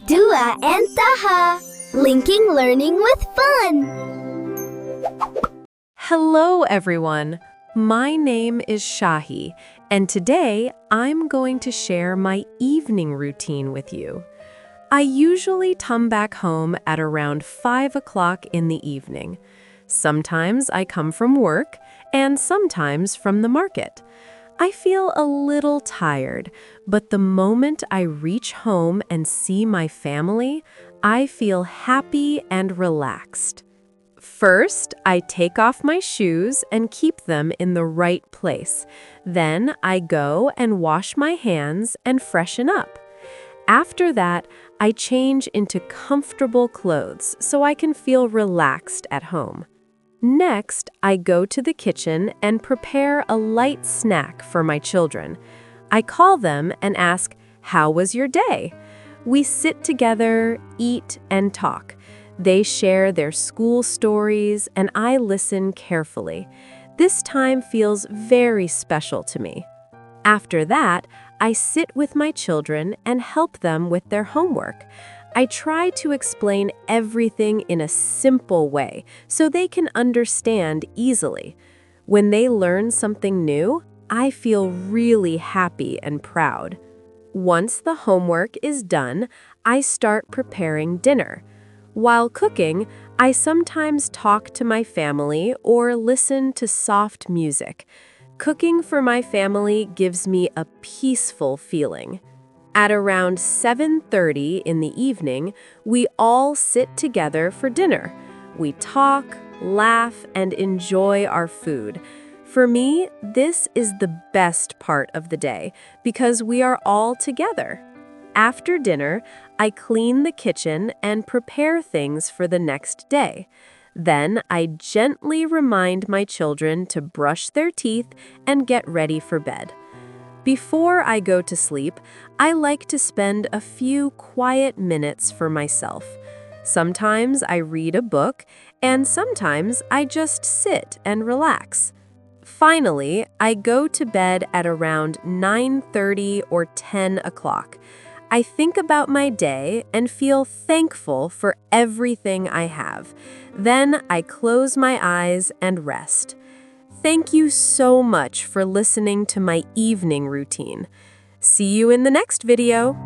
Dua and Taha, linking learning with fun. Hello, everyone. My name is Shahi, and today I'm going to share my evening routine with you. I usually come back home at around 5 o'clock in the evening. Sometimes I come from work, and sometimes from the market. I feel a little tired, but the moment I reach home and see my family, I feel happy and relaxed. First, I take off my shoes and keep them in the right place. Then I go and wash my hands and freshen up. After that, I change into comfortable clothes so I can feel relaxed at home. Next, I go to the kitchen and prepare a light snack for my children. I call them and ask, "How was your day?" We sit together, eat, and talk. They share their school stories, and I listen carefully. This time feels very special to me. After that, I sit with my children and help them with their homework. I try to explain everything in a simple way so they can understand easily. When they learn something new, I feel really happy and proud. Once the homework is done, I start preparing dinner. While cooking, I sometimes talk to my family or listen to soft music. Cooking for my family gives me a peaceful feeling. At around 7:30 in the evening, we all sit together for dinner. We talk, laugh, and enjoy our food. For me, this is the best part of the day because we are all together. After dinner, I clean the kitchen and prepare things for the next day. Then I gently remind my children to brush their teeth and get ready for bed. Before I go to sleep, I like to spend a few quiet minutes for myself. Sometimes I read a book, and sometimes I just sit and relax. Finally, I go to bed at around 9:30 or 10 o'clock. I think about my day and feel thankful for everything I have. Then I close my eyes and rest. Thank you so much for listening to my evening routine. See you in the next video.